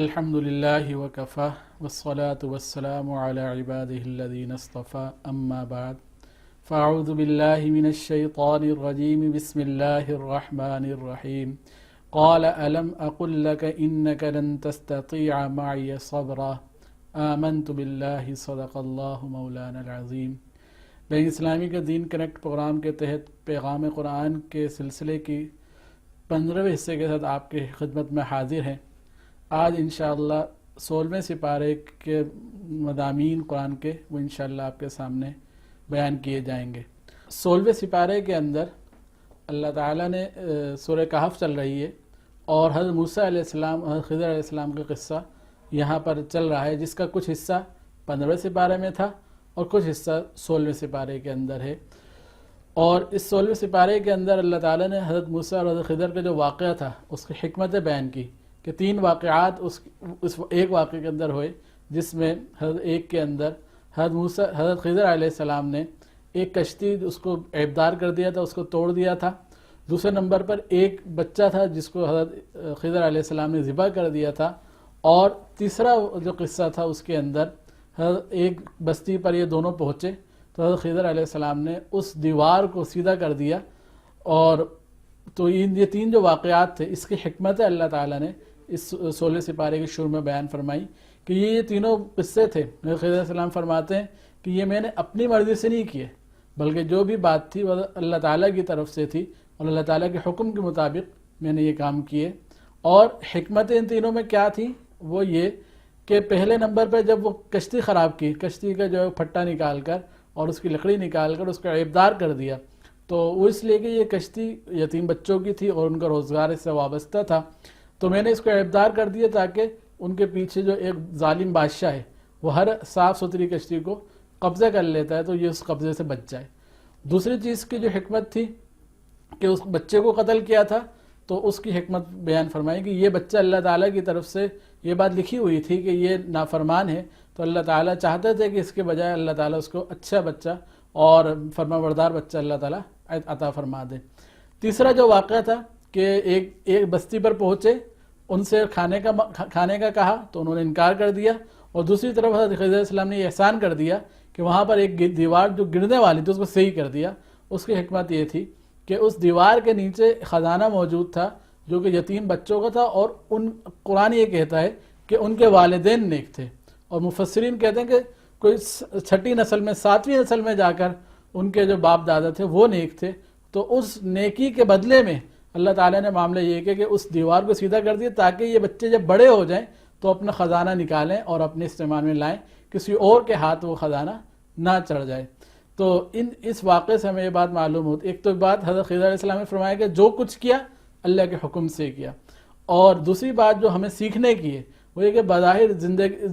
الحمدللہ وکفا والصلاة والسلام علی عباده الذین اصطفى اما بعد فاعوذ باللہ من الشیطان الرجیم بسم اللہ الرحمن الرحیم قال الم اقل لک انک لن تستطیع معی صبرا آمنت باللہ صدق اللہ مولانا العظیم۔ بین اسلامی کا دین کنیکٹ پروگرام کے تحت پیغام قرآن کے سلسلے کی 15ویں حصے کے ساتھ آپ کی خدمت میں حاضر ہیں۔ آج انشاءاللہ 16ویں سپارے کے مضامین قرآن کے وہ انشاءاللہ آپ کے سامنے بیان کیے جائیں گے۔ 16ویں سپارے کے اندر اللہ تعالیٰ نے سورہ کہف چل رہی ہے اور حضرت موسیٰ علیہ السلام اور خضر علیہ السلام کا قصہ یہاں پر چل رہا ہے، جس کا کچھ حصہ 15ویں سپارے میں تھا اور کچھ حصہ 16ویں سپارے کے اندر ہے۔ اور اس 16ویں سپارے کے اندر اللہ تعالیٰ نے حضرت موسیٰ اور حضرت خضر کا جو واقعہ تھا اس کی حکمتیں بیان کی کہ 3 واقعات اس ایک واقعے کے اندر ہوئے، جس میں حضرت ایک کے اندر حضرت خضر علیہ السلام نے ایک کشتی اس کو عیبدار کر دیا تھا، اس کو توڑ دیا تھا۔ دوسرے نمبر پر ایک بچہ تھا جس کو حضرت خضر علیہ السلام نے ذبح کر دیا تھا، اور تیسرا جو قصہ تھا اس کے اندر ایک بستی پر یہ دونوں پہنچے تو حضرت خضر علیہ السلام نے اس دیوار کو سیدھا کر دیا۔ اور تو یہ 3 جو واقعات تھے، اس کی حکمت اللہ تعالیٰ نے اس 16 سپارے کے شروع میں بیان فرمائی کہ یہ تینوں قصے تھے۔ خضر علیہ السلام فرماتے ہیں کہ یہ میں نے اپنی مرضی سے نہیں کیے، بلکہ جو بھی بات تھی وہ اللہ تعالیٰ کی طرف سے تھی اور اللہ تعالیٰ کے حکم کے مطابق میں نے یہ کام کیے۔ اور حکمت ان تینوں میں کیا تھی؟ وہ یہ کہ پہلے نمبر پہ جب وہ کشتی خراب کی، کشتی کا جو پھٹا نکال کر اور اس کی لکڑی نکال کر اس کا عیبدار کر دیا، تو وہ اس لیے کہ یہ کشتی یتیم بچوں کی تھی اور ان کا روزگار اس سے وابستہ تھا، تو میں نے اس کو عیبدار کر دیا تاکہ ان کے پیچھے جو ایک ظالم بادشاہ ہے وہ ہر صاف ستھری کشتی کو قبضہ کر لیتا ہے تو یہ اس قبضے سے بچ جائے۔ دوسری چیز کی جو حکمت تھی کہ اس بچے کو قتل کیا تھا، تو اس کی حکمت بیان فرمائی کہ یہ بچہ اللہ تعالیٰ کی طرف سے یہ بات لکھی ہوئی تھی کہ یہ نافرمان ہے، تو اللہ تعالیٰ چاہتے تھے کہ اس کے بجائے اللہ تعالیٰ اس کو اچھا بچہ اور فرمانبردار بچہ اللہ تعالیٰ عطا فرما دے۔ تیسرا جو واقعہ تھا کہ ایک بستی پر پہنچے، ان سے کھانے کا کہا تو انہوں نے انکار کر دیا، اور دوسری طرف حضرت خضر علیہ السلام نے یہ احسان کر دیا کہ وہاں پر ایک دیوار جو گرنے والی تھی اس کو صحیح کر دیا۔ اس کی حکمت یہ تھی کہ اس دیوار کے نیچے خزانہ موجود تھا جو کہ یتیم بچوں کا تھا، اور قرآن یہ کہتا ہے کہ ان کے والدین نیک تھے، اور مفسرین کہتے ہیں کہ کوئی 6ٹھی نسل میں 7ویں نسل میں جا کر ان کے جو باپ دادا تھے وہ نیک تھے، تو اس نیکی کے بدلے میں اللہ تعالیٰ نے معاملہ یہ کہ اس دیوار کو سیدھا کر دیا تاکہ یہ بچے جب بڑے ہو جائیں تو اپنا خزانہ نکالیں اور اپنے استعمال میں لائیں، کسی اور کے ہاتھ وہ خزانہ نہ چڑھ جائے۔ تو اس واقعے سے ہمیں یہ بات معلوم ہوتی، ایک تو بات حضرت خضر علیہ السلام نے فرمایا کہ جو کچھ کیا اللہ کے حکم سے کیا، اور دوسری بات جو ہمیں سیکھنے کی ہے وہ یہ کہ بظاہر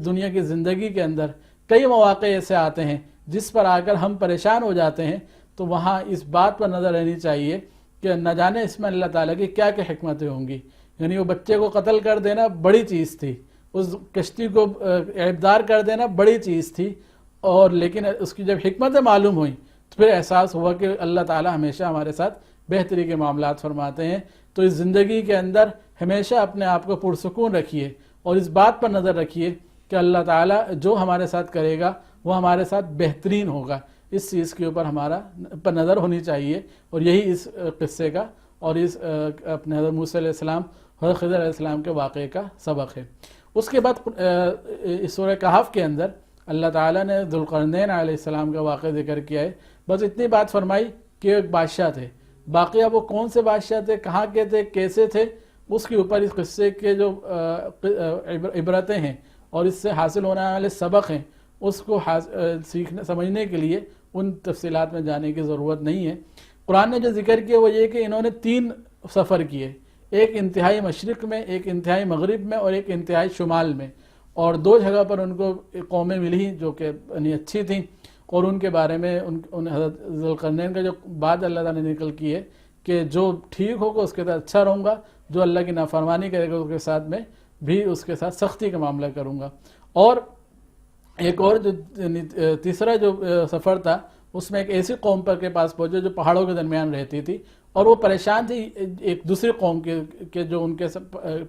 دنیا کی زندگی کے اندر کئی مواقع ایسے آتے ہیں جس پر آ کر ہم پریشان ہو جاتے ہیں، تو وہاں اس بات پر نظر رہنی چاہیے کہ نہ جانے اس میں اللہ تعالیٰ کی کیا کیا حکمتیں ہوں گی۔ یعنی وہ بچے کو قتل کر دینا بڑی چیز تھی، اس کشتی کو عیبدار کر دینا بڑی چیز تھی، اور لیکن اس کی جب حکمتیں معلوم ہوئیں تو پھر احساس ہوا کہ اللہ تعالیٰ ہمیشہ ہمارے ساتھ بہتری کے معاملات فرماتے ہیں۔ تو اس زندگی کے اندر ہمیشہ اپنے آپ کو پرسکون رکھیے اور اس بات پر نظر رکھیے کہ اللہ تعالیٰ جو ہمارے ساتھ کرے گا وہ ہمارے ساتھ بہترین ہوگا، اس چیز کے اوپر ہمارا پر نظر ہونی چاہیے۔ اور یہی اس قصے کا اور اس اپنے حضرت موسیٰ علیہ السلام حضرت خضر علیہ السلام کے واقعے کا سبق ہے۔ اس کے بعد سورہ کہف کے اندر اللہ تعالیٰ نے ذوالقرنین علیہ السلام کا واقعہ ذکر کیا ہے۔ بس اتنی بات فرمائی کہ ایک بادشاہ تھے، باقی وہ کون سے بادشاہ تھے، کہاں کے تھے، کیسے تھے، اس کے اوپر اس قصے کے جو عبرتیں ہیں اور اس سے حاصل ہونے والے سبق ہیں اس کو سیکھنے سمجھنے کے لیے ان تفصیلات میں جانے کی ضرورت نہیں ہے۔ قرآن نے جو ذکر کیا وہ یہ کہ انہوں نے 3 سفر کیے، ایک انتہائی مشرق میں، ایک انتہائی مغرب میں اور ایک انتہائی شمال میں، اور 2 جگہ پر ان کو قومیں ملی جو کہ اچھی تھیں، اور ان کے بارے میں ان حضرت ذوالقرنین کا جو بات اللہ تعالیٰ نے نقل کی ہے کہ جو ٹھیک ہوگا اس کے ساتھ اچھا رہوں گا، جو اللہ کی نافرمانی کرے گا اس کے ساتھ میں بھی اس کے ساتھ سختی کا معاملہ کروں گا۔ اور ایک اور جو تیسرا جو سفر تھا اس میں ایک ایسی قوم پر کے پاس پہنچے جو پہاڑوں کے درمیان رہتی تھی، اور وہ پریشان تھی ایک دوسری قوم کے جو ان کے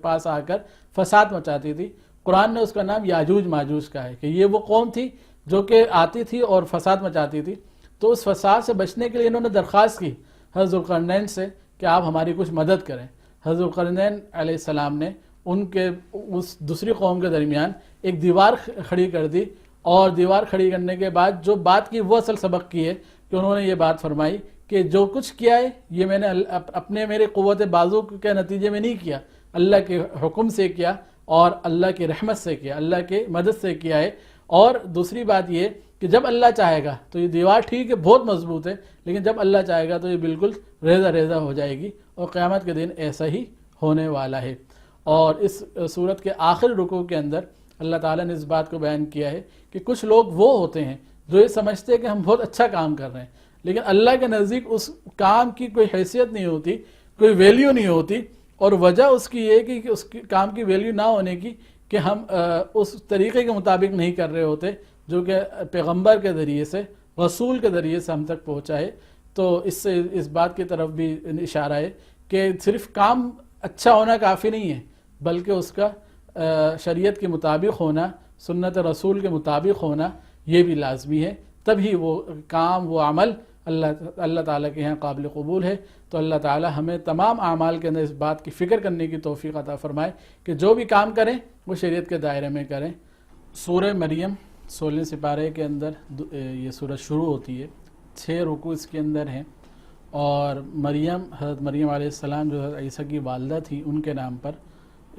پاس آ کر فساد مچاتی تھی۔ قرآن نے اس کا نام یاجوج ماجوج کا ہے کہ یہ وہ قوم تھی جو کہ آتی تھی اور فساد مچاتی تھی. تو اس فساد سے بچنے کے لیے انہوں نے درخواست کی حضرت ذوالقرنین سے کہ آپ ہماری کچھ مدد کریں. حضرت ذوالقرنین علیہ السلام نے ان کے اس دوسری قوم کے درمیان ایک دیوار کھڑی کر دی, اور دیوار کھڑی کرنے کے بعد جو بات کی وہ اصل سبق کی ہے کہ انہوں نے یہ بات فرمائی کہ جو کچھ کیا ہے یہ میں نے میرے قوت بازو کے نتیجے میں نہیں کیا, اللہ کے حکم سے کیا اور اللہ کی رحمت سے کیا, اللہ کی مدد سے کیا ہے. اور دوسری بات یہ کہ جب اللہ چاہے گا تو یہ دیوار ٹھیک ہے بہت مضبوط ہے, لیکن جب اللہ چاہے گا تو یہ بالکل ریزہ ریزہ ہو جائے گی, اور قیامت کے دن ایسا ہی ہونے والا ہے. اور اس صورت کے آخر رکوع کے اندر اللہ تعالیٰ نے اس بات کو بیان کیا ہے کہ کچھ لوگ وہ ہوتے ہیں جو یہ سمجھتے ہیں کہ ہم بہت اچھا کام کر رہے ہیں, لیکن اللہ کے نزدیک اس کام کی کوئی حیثیت نہیں ہوتی, کوئی ویلیو نہیں ہوتی. اور وجہ اس کی یہ کہ اس کام کی ویلیو نہ ہونے کی کہ ہم اس طریقے کے مطابق نہیں کر رہے ہوتے جو کہ پیغمبر کے ذریعے سے, رسول کے ذریعے سے ہم تک پہنچا ہے. تو اس سے اس بات کی طرف بھی اشارہ ہے کہ صرف کام اچھا ہونا کافی نہیں ہے, بلکہ اس کا شریعت کے مطابق ہونا, سنت رسول کے مطابق ہونا یہ بھی لازمی ہے. تبھی وہ کام, وہ عمل اللہ تعالیٰ کے یہاں قابل قبول ہے. تو اللہ تعالیٰ ہمیں تمام اعمال کے اندر اس بات کی فکر کرنے کی توفیق عطا فرمائے کہ جو بھی کام کریں وہ شریعت کے دائرے میں کریں. سورہ مریم 16 سپارے کے اندر یہ سورت شروع ہوتی ہے, 6 رکوع اس کے اندر ہیں, اور حضرت مریم علیہ السلام جو حضرت عیسیٰ کی والدہ تھی ان کے نام پر,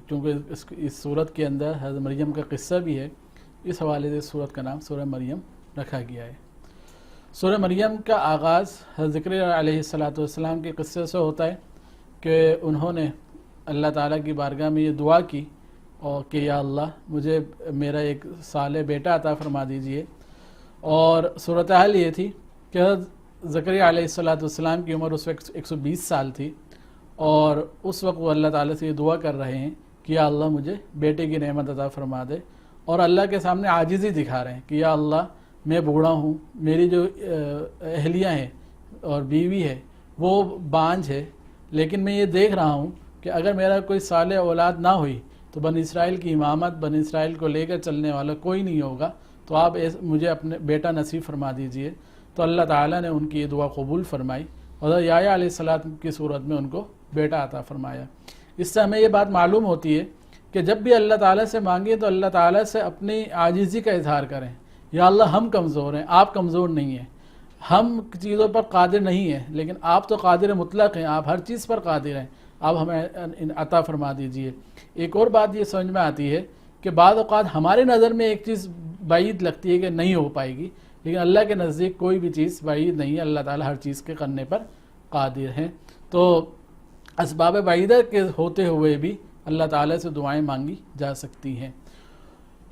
کیونکہ اس سورت کے اندر حضرت مریم کا قصہ بھی ہے, اس حوالے سے اس سورت کا نام سورہ مریم رکھا گیا ہے. سورہ مریم کا آغاز حضرت زکریا علیہ السلام کے قصے سے ہوتا ہے کہ انہوں نے اللہ تعالیٰ کی بارگاہ میں یہ دعا کی اور کہ یا اللہ مجھے میرا ایک صالح بیٹا عطا فرما دیجئے. اور صورتحال یہ تھی کہ حضرت زکریا علیہ السلام کی عمر اس وقت 120 سال تھی, اور اس وقت وہ اللہ تعالیٰ سے یہ دعا کر رہے ہیں کہ یا اللہ مجھے بیٹے کی نعمت عطا فرما دے, اور اللہ کے سامنے عاجزی دکھا رہے ہیں کہ یا اللہ میں بوڑھا ہوں, میری جو اہلیہ ہیں اور بیوی ہے وہ بانجھ ہے, لیکن میں یہ دیکھ رہا ہوں کہ اگر میرا کوئی صالح اولاد نہ ہوئی تو بنی اسرائیل کی امامت, بنی اسرائیل کو لے کر چلنے والا کوئی نہیں ہوگا, تو آپ مجھے اپنے بیٹا نصیب فرما دیجئے. تو اللہ تعالیٰ نے ان کی یہ دعا قبول فرمائی, اور یحییٰ علیہ السلام کی صورت میں ان کو بیٹا عطا فرمایا. اس سے ہمیں یہ بات معلوم ہوتی ہے کہ جب بھی اللہ تعالیٰ سے مانگیں تو اللہ تعالیٰ سے اپنی عاجزی کا اظہار کریں. یا اللہ ہم کمزور ہیں, آپ کمزور نہیں ہیں, ہم چیزوں پر قادر نہیں ہیں, لیکن آپ تو قادر مطلق ہیں, آپ ہر چیز پر قادر ہیں, آپ ہمیں عطا فرما دیجئے. ایک اور بات یہ سمجھ میں آتی ہے کہ بعض اوقات ہمارے نظر میں ایک چیز بعید لگتی ہے کہ نہیں ہو پائے گی, لیکن اللہ کے نزدیک کوئی بھی چیز بعید نہیں ہے, اللہ تعالیٰ ہر چیز کے کرنے پر قادر ہیں. تو اسباب بعیدہ کے ہوتے ہوئے بھی اللہ تعالیٰ سے دعائیں مانگی جا سکتی ہیں.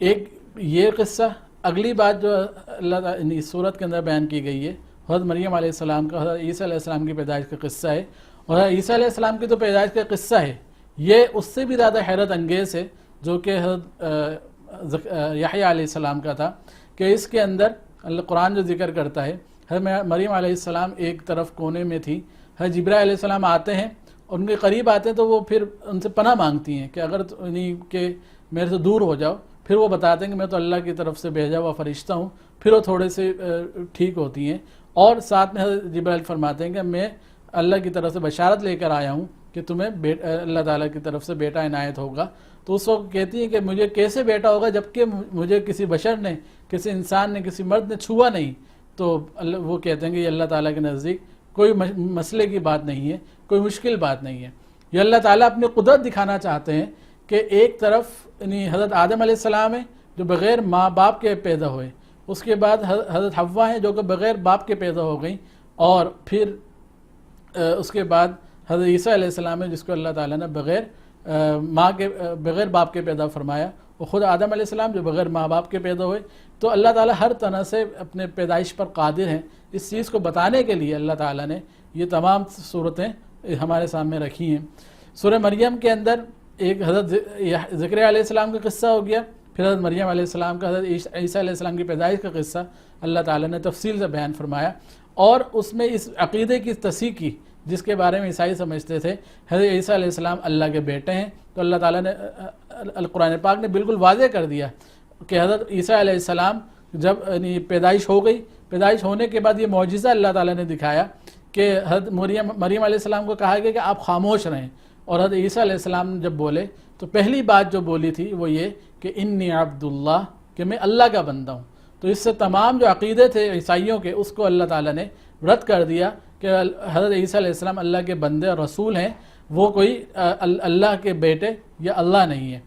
ایک یہ قصہ. اگلی بات جو اللہ تعالیٰ اس صورت کے اندر بیان کی گئی ہے حضرت مریم علیہ السلام کا حضرت عیسیٰ علیہ السلام کی پیدائش کا قصہ ہے, اور حضرت عیسیٰ علیہ السلام کی تو پیدائش کا قصہ ہے یہ اس سے بھی زیادہ حیرت انگیز ہے جو کہ حضرت یحییٰ علیہ السلام کا تھا, کہ اس کے اندر اللہ قرآن جو ذکر کرتا ہے حضرت مریم علیہ السلام ایک طرف کونے میں تھی, حضرت جبرائیل علیہ السلام آتے ہیں, ان کے قریب آتے ہیں تو وہ پھر ان سے پناہ مانگتی ہیں کہ اگر کہ میرے سے دور ہو جاؤ. پھر وہ بتاتے ہیں کہ میں تو اللہ کی طرف سے بھیجا ہوا فرشتہ ہوں, پھر وہ تھوڑے سے ٹھیک ہوتی ہیں, اور ساتھ میں حضرت جبرائیل فرماتے ہیں کہ میں اللہ کی طرف سے بشارت لے کر آیا ہوں کہ تمہیں اللہ تعالیٰ کی طرف سے بیٹا عنایت ہوگا. تو اس وقت کہتی ہیں کہ مجھے کیسے بیٹا ہوگا جبکہ مجھے کسی بشر نے, کسی انسان نے, کسی مرد نے چھوا نہیں. تو وہ کہتے ہیں کہ یہ اللہ تعالیٰ کے نزدیک کوئی مسئلے کی بات نہیں ہے, کوئی مشکل بات نہیں ہے. یہ اللہ تعالیٰ اپنی قدرت دکھانا چاہتے ہیں کہ ایک طرف حضرت آدم علیہ السلام ہیں جو بغیر ماں باپ کے پیدا ہوئے, اس کے بعد حضرت حوا ہیں جو کہ بغیر باپ کے پیدا ہو گئیں, اور پھر اس کے بعد حضرت عیسیٰ علیہ السلام ہے جس کو اللہ تعالیٰ نے بغیر باپ کے پیدا فرمایا, اور خود آدم علیہ السلام جو بغیر ماں باپ کے پیدا ہوئے. تو اللہ تعالیٰ ہر طرح سے اپنے پیدائش پر قادر ہیں. اس چیز کو بتانے کے لیے اللہ تعالیٰ نے یہ تمام صورتیں ہمارے سامنے رکھی ہیں. سورہ مریم کے اندر ایک حضرت زکریا علیہ السلام کا قصہ ہو گیا, پھر حضرت مریم علیہ السلام کا, حضرت عیسیٰ علیہ السلام کی پیدائش کا قصہ اللہ تعالیٰ نے تفصیل سے بیان فرمایا, اور اس میں اس عقیدے کی تصحیح کی جس کے بارے میں عیسائی سمجھتے تھے حضرت عیسیٰ علیہ السلام اللہ کے بیٹے ہیں. تو اللہ تعالیٰ نے القرآن پاک نے بالکل واضح کر دیا کہ حضرت عیسیٰ علیہ السلام جب پیدائش ہو گئی، پیدائش ہونے کے بعد یہ معجزہ اللہ تعالیٰ نے دکھایا کہ حضرت مریم علیہ السلام کو کہا گیا کہ آپ خاموش رہیں، اور حضرت عیسیٰ علیہ السلام جب بولے تو پہلی بات جو بولی تھی وہ یہ کہ انی عبد اللہ، کہ میں اللہ کا بندہ ہوں۔ تو اس سے تمام جو عقیدے تھے عیسائیوں کے اس کو اللہ تعالیٰ نے رد کر دیا کہ حضرت عیسیٰ علیہ السلام اللہ کے بندے اور رسول ہیں، وہ کوئی اللہ کے بیٹے یا اللہ نہیں ہے۔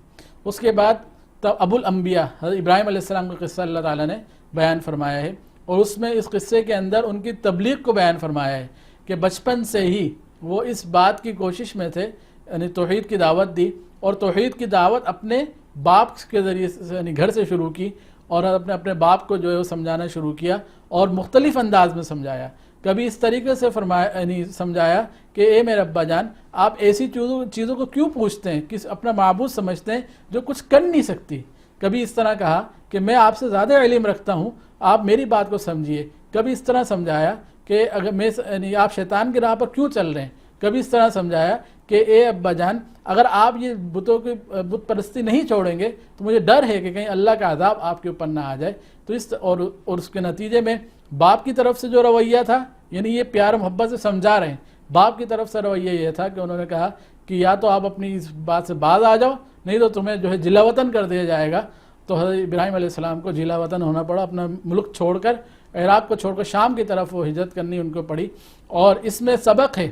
اس کے بعد تب ابو الانبیاء حضرت ابراہیم علیہ السلام کا قصہ اللہ تعالیٰ نے بیان فرمایا ہے، اور اس میں اس قصے کے اندر ان کی تبلیغ کو بیان فرمایا ہے کہ بچپن سے ہی وہ اس بات کی کوشش میں تھے، یعنی توحید کی دعوت دی، اور توحید کی دعوت اپنے باپ کے ذریعے سے یعنی گھر سے شروع کی، اور اپنے باپ کو جو ہے وہ سمجھانا شروع کیا اور مختلف انداز میں سمجھایا۔ کبھی اس طریقے سے فرمایا یعنی سمجھایا کہ اے میرے ابا جان، آپ ایسی چیزوں کو کیوں پوچھتے ہیں، کس اپنا معبود سمجھتے ہیں جو کچھ کر نہیں سکتی۔ کبھی اس طرح کہا کہ میں آپ سے زیادہ علم رکھتا ہوں، آپ میری بات کو سمجھیے۔ کبھی اس طرح سمجھایا کہ اگر یعنی آپ شیطان کی راہ پر کیوں چل رہے ہیں۔ کبھی اس طرح سمجھایا کہ اے ابا جان، اگر آپ یہ بتوں کی بت پرستی نہیں چھوڑیں گے تو مجھے ڈر ہے کہ کہیں اللہ کا عذاب آپ کے اوپر نہ آ جائے۔ تو اور اس کے نتیجے میں باپ کی طرف سے جو رویہ تھا، یعنی یہ پیار محبت سے سمجھا رہے ہیں، باپ کی طرف سے رویہ یہ تھا کہ انہوں نے کہا کہ یا تو آپ اپنی اس بات سے باز آ جاؤ، نہیں تو تمہیں جو ہے جلا وطن کر دیا جائے گا۔ تو حضرت ابراہیم علیہ السلام کو جلا وطن ہونا پڑا، اپنا ملک چھوڑ کر، عراق کو چھوڑ کر شام کی طرف وہ ہجرت کرنی ان کو پڑی۔ اور اس میں سبق ہے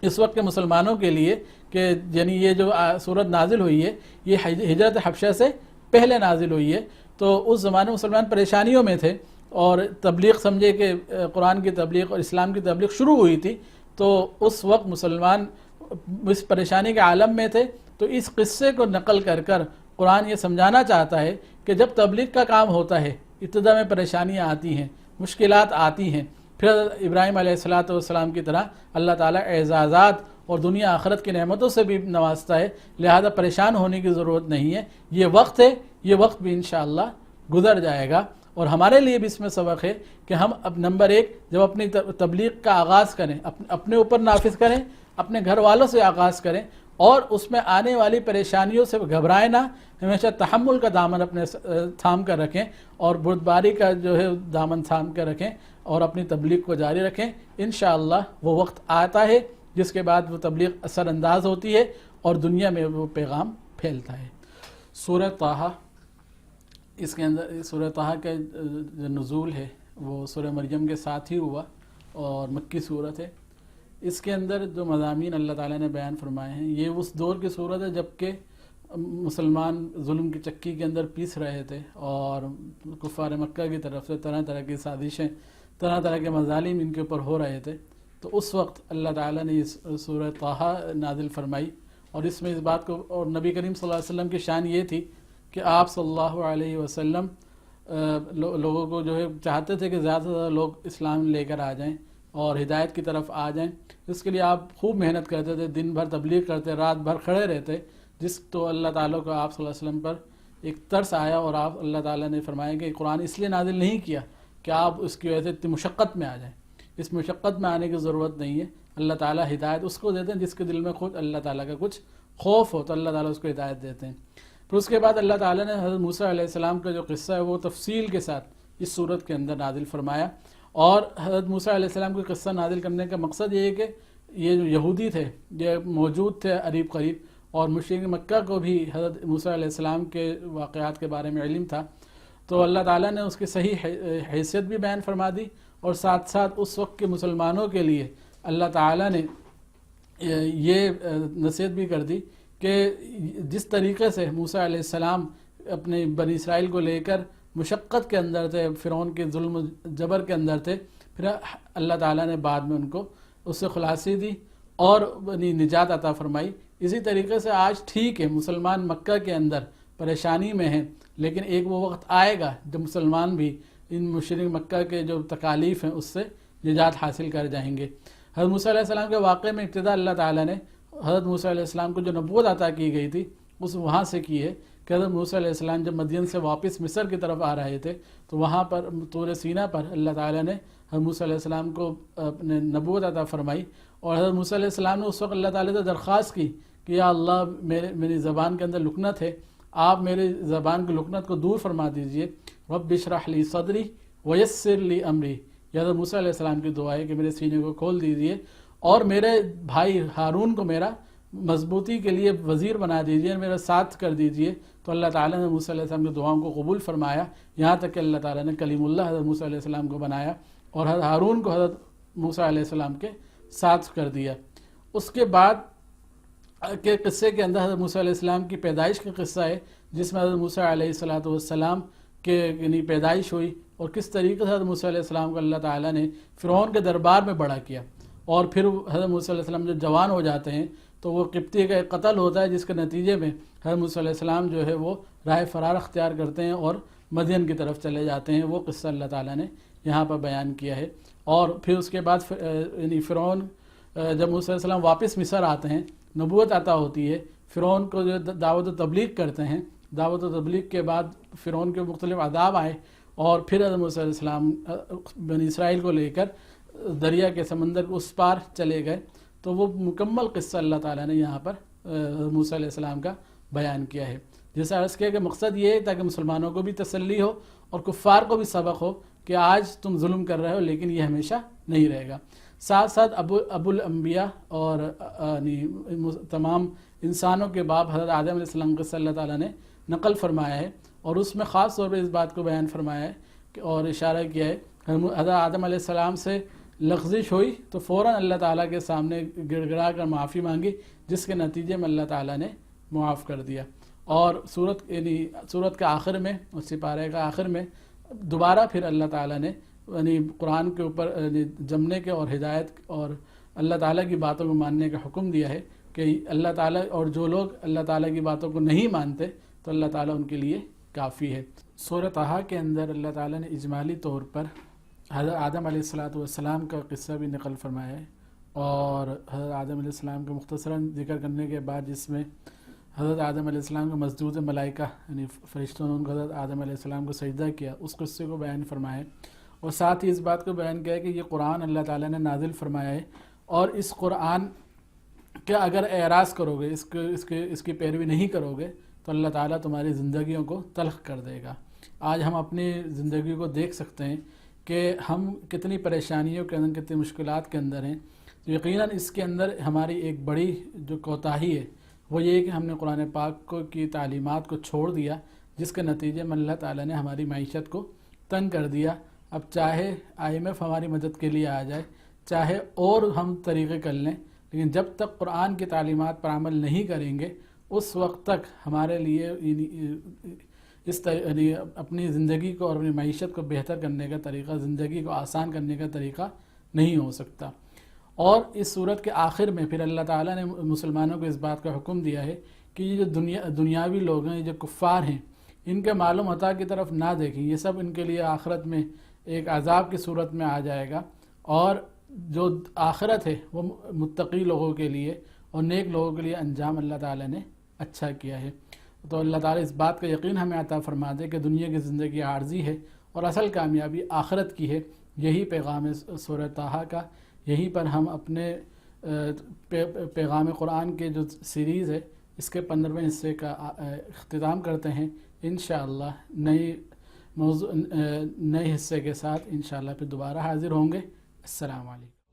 اس وقت کے مسلمانوں کے لیے کہ یعنی یہ جو سورت نازل ہوئی ہے یہ ہجرت حبشہ سے پہلے نازل ہوئی ہے۔ تو اس زمانے میں مسلمان پریشانیوں میں تھے، اور تبلیغ سمجھے کہ قرآن کی تبلیغ اور اسلام کی تبلیغ شروع ہوئی تھی، تو اس وقت مسلمان اس پریشانی کے عالم میں تھے۔ تو اس قصے کو نقل کر کر قرآن یہ سمجھانا چاہتا ہے کہ جب تبلیغ کا کام ہوتا ہے، ابتدا میں پریشانیاں آتی ہیں، مشکلات آتی ہیں، پھر ابراہیم علیہ السلام کی طرح اللہ تعالیٰ اعزازات اور دنیا آخرت کی نعمتوں سے بھی نوازتا ہے، لہذا پریشان ہونے کی ضرورت نہیں ہے۔ یہ وقت ہے، یہ وقت بھی انشاءاللہ گزر جائے گا۔ اور ہمارے لیے بھی اس میں سبق ہے کہ ہم نمبر ایک جب اپنی تبلیغ کا آغاز کریں، اپنے اوپر نافذ کریں، اپنے گھر والوں سے آغاز کریں، اور اس میں آنے والی پریشانیوں سے گھبرائیں نہ، ہمیشہ تحمل کا دامن اپنے تھام کر رکھیں، اور بردباری کا جو ہے دامن تھام کر رکھیں، اور اپنی تبلیغ کو جاری رکھیں۔ انشاءاللہ وہ وقت آتا ہے جس کے بعد وہ تبلیغ اثر انداز ہوتی ہے اور دنیا میں وہ پیغام پھیلتا ہے۔ سورہ طٰہٰ، اس کے اندر سورہ طٰہٰ کا جو نزول ہے وہ سورہ مریم کے ساتھ ہی ہوا اور مکی صورت ہے۔ اس کے اندر جو مضامین اللہ تعالیٰ نے بیان فرمائے ہیں یہ اس دور کی صورت ہے جب کہ مسلمان ظلم کی چکی کے اندر پیس رہے تھے، اور کفار مکہ کی طرف سے طرح طرح کی سازشیں، طرح طرح کے مظالم ان کے اوپر ہو رہے تھے۔ تو اس وقت اللہ تعالیٰ نے اس سورہ طٰہٰ نازل فرمائی، اور اس میں اس بات کو، اور نبی کریم صلی اللہ علیہ وسلم کی شان یہ تھی کہ آپ صلی اللہ علیہ وسلم لوگوں کو جو ہے چاہتے تھے کہ زیادہ سے زیادہ لوگ اسلام لے کر آ جائیں اور ہدایت کی طرف آ جائیں۔ اس کے لیے آپ خوب محنت کرتے تھے، دن بھر تبلیغ کرتے، رات بھر کھڑے رہتے، جس تو اللہ تعالیٰ کو آپ صلی اللہ علیہ وسلم پر ایک ترس آیا، اور آپ اللہ تعالیٰ نے فرمایا کہ قرآن اس لیے نازل نہیں کیا کہ آپ اس کی وجہ سے اتنی مشقت میں آ جائیں۔ اس مشقت میں آنے کی ضرورت نہیں ہے، اللہ تعالیٰ ہدایت اس کو دیتے ہیں جس کے دل میں خود اللہ تعالیٰ کا کچھ خوف ہو، تو اللہ تعالیٰ اس کو ہدایت دیتے ہیں۔ پھر اس کے بعد اللہ تعالیٰ نے حضرت موسیٰ علیہ السلام کا جو قصہ ہے وہ تفصیل کے ساتھ اس صورت کے اندر نازل فرمایا، اور حضرت موسیٰ علیہ السلام کو قصہ نازل کرنے کا مقصد یہ ہے کہ یہ جو یہودی تھے، یہ موجود تھے قریب قریب، اور مشرک مکہ کو بھی حضرت موسیٰ علیہ السلام کے واقعات کے بارے میں علم تھا، تو اللہ تعالیٰ نے اس کی صحیح حیثیت بھی بیان فرما دی، اور ساتھ ساتھ اس وقت کے مسلمانوں کے لیے اللہ تعالیٰ نے یہ نصیحت بھی کر دی کہ جس طریقے سے موسیٰ علیہ السلام اپنے بنی اسرائیل کو لے کر مشقت کے اندر تھے، فرعون کے ظلم و جبر کے اندر تھے، پھر اللہ تعالیٰ نے بعد میں ان کو اس سے خلاصی دی اور نجات عطا فرمائی۔ اسی طریقے سے آج ٹھیک ہے مسلمان مکہ کے اندر پریشانی میں ہیں، لیکن ایک وہ وقت آئے گا جب مسلمان بھی ان مشرک مکہ کے جو تکالیف ہیں اس سے نجات حاصل کر جائیں گے۔ حضرت موسیٰ علیہ السلام کے واقعے میں ابتدا اللہ تعالیٰ نے حضرت موسیٰ علیہ السلام کو جو نبوت عطا کی گئی تھی اس وہاں سے کی ہے کہ حضرت موسیٰ علیہ السلام جب مدین سے واپس مصر کی طرف آ رہے تھے تو وہاں پر طور سینا پر اللہ تعالیٰ نے حضرت موسیٰ علیہ السلام کو اپنے نبوت عطا فرمائی، اور حضرت موسیٰ علیہ السلام نے اس وقت اللہ تعالیٰ سے درخواست کی کہ یا اللہ میری زبان کے اندر لکنت ہے، آپ میری زبان کی لکنت کو دور فرما دیجئے۔ رب اشرح لی صدری ویسر لی امری، یہ حضرت موسیٰ علیہ السلام کی دعا ہے کہ میرے سینے کو کھول دیجئے اور میرے بھائی ہارون کو میرا مضبوطی کے لیے وزیر بنا دیجئے، میرا ساتھ کر دیجئے۔ تو اللہ تعالیٰ نے موسیٰ علیہ السلام کی دعاؤں کو قبول فرمایا، یہاں تک کہ اللہ تعالیٰ نے کلیم اللہ حضرت موسیٰ علیہ السلام کو بنایا اور حضرت ہارون کو حضرت موسیٰ علیہ السلام کے ساتھ کر دیا۔ اس کے بعد کے قصے کے اندر حضرت موسیٰ علیہ السلام کی پیدائش کا قصہ ہے، جس میں حضرت موسیٰ علیہ السلام کے یعنی پیدائش ہوئی اور کس طریقے سے حضرت موسیٰ علیہ السلام کو اللہ تعالیٰ نے فرعون کے دربار میں بڑا کیا، اور پھر حضرت موسیٰ علیہ السلام جب جوان ہو جاتے ہیں تو وہ قبطی کا ایک قتل ہوتا ہے، جس کے نتیجے میں حضرت موسیٰ علیہ السلام جو ہے وہ راہ فرار اختیار کرتے ہیں اور مدین کی طرف چلے جاتے ہیں۔ وہ قصہ اللہ تعالیٰ نے یہاں پر بیان کیا ہے۔ اور پھر اس کے بعد یعنی فرعون جب موسیٰ علیہ السلام واپس مصر آتے ہیں، نبوت عطا ہوتی ہے، فرعون کو جو دعوت و تبلیغ کرتے ہیں، دعوت و تبلیغ کے بعد فرعون کے مختلف عذاب آئے اور پھر حضرت موسیٰ علیہ السلام بنی اسرائیل کو لے کر دریا کے سمندر کے اس پار چلے گئے۔ تو وہ مکمل قصہ اللہ تعالیٰ نے یہاں پر موسیٰ علیہ السلام کا بیان کیا ہے۔ جیسا عرض کیا کہ مقصد یہ ہے تاکہ مسلمانوں کو بھی تسلی ہو اور کفار کو بھی سبق ہو کہ آج تم ظلم کر رہے ہو لیکن یہ ہمیشہ نہیں رہے گا۔ ساتھ ساتھ ابو الانبیاء اور تمام انسانوں کے باپ حضرت آدم علیہ السلام قصہ اللہ تعالیٰ نے نقل فرمایا ہے، اور اس میں خاص طور پہ اس بات کو بیان فرمایا ہے اور اشارہ کیا ہے، حضرت آدم علیہ السلام سے لغزش ہوئی تو فوراً اللہ تعالیٰ کے سامنے گڑ گڑا کر معافی مانگی، جس کے نتیجے میں اللہ تعالیٰ نے معاف کر دیا۔ اور سورت کے آخر میں، اس سپارے کا آخر میں دوبارہ پھر اللہ تعالیٰ نے قرآن کے اوپر جمنے کے اور ہدایت اور اللہ تعالیٰ کی باتوں کو ماننے کا حکم دیا ہے کہ اللہ تعالیٰ اور جو لوگ اللہ تعالیٰ کی باتوں کو نہیں مانتے تو اللہ تعالیٰ ان کے لیے کافی ہے۔ سورہ طٰہٰ کے اندر اللہ تعالیٰ نے اجمالی طور پر حضرت آدم علیہ السلام کا قصہ بھی نقل فرمایا ہے، اور حضرت آدم علیہ السلام کا مختصراً ذکر کرنے کے بعد جس میں حضرت آدم علیہ السلام کا مسجود ملائکہ یعنی فرشتوں نے ان کو حضرت آدم علیہ السلام کو سجدہ کیا، اس قصے کو بیان فرمایا، اور ساتھ ہی اس بات کو بیان کیا ہے کہ یہ قرآن اللہ تعالیٰ نے نازل فرمایا ہے، اور اس قرآن کا اگر اعراض کرو گے، اس کی پیروی نہیں کرو گے تو اللہ تعالیٰ تمہاری زندگیوں کو تلخ کر دے گا۔ آج ہم اپنی زندگی کو دیکھ سکتے ہیں کہ ہم کتنی پریشانیوں کے اندر، کتنی مشکلات کے اندر ہیں۔ یقیناً اس کے اندر ہماری ایک بڑی جو کوتاہی ہے وہ یہ ہے کہ ہم نے قرآن پاک کی تعلیمات کو چھوڑ دیا، جس کے نتیجے میں اللہ تعالیٰ نے ہماری معیشت کو تنگ کر دیا۔ اب چاہے IMF ہماری مدد کے لیے آ جائے، چاہے اور ہم طریقے کر لیں، لیکن جب تک قرآن کی تعلیمات پر عمل نہیں کریں گے اس وقت تک ہمارے لیے اپنی زندگی کو اور اپنی معیشت کو بہتر کرنے کا طریقہ، زندگی کو آسان کرنے کا طریقہ نہیں ہو سکتا۔ اور اس صورت کے آخر میں پھر اللہ تعالیٰ نے مسلمانوں کو اس بات کا حکم دیا ہے کہ یہ جو دنیاوی لوگ ہیں، یہ جو کفار ہیں، ان کے مال و متاع کی طرف نہ دیکھیں، یہ سب ان کے لیے آخرت میں ایک عذاب کی صورت میں آ جائے گا، اور جو آخرت ہے وہ متقی لوگوں کے لیے اور نیک لوگوں کے لیے انجام اللہ تعالیٰ نے اچھا کیا ہے۔ تو اللہ تعالیٰ اس بات کا یقین ہمیں عطا فرما دے کہ دنیا کی زندگی عارضی ہے اور اصل کامیابی آخرت کی ہے۔ یہی پیغام سورہ طٰہٰ کا، یہیں پر ہم اپنے پیغام قرآن کے جو سیریز ہے اس کے 15ویں حصے کا اختتام کرتے ہیں۔ انشاءاللہ نئے حصے کے ساتھ انشاءاللہ پھر دوبارہ حاضر ہوں گے۔ السلام علیکم۔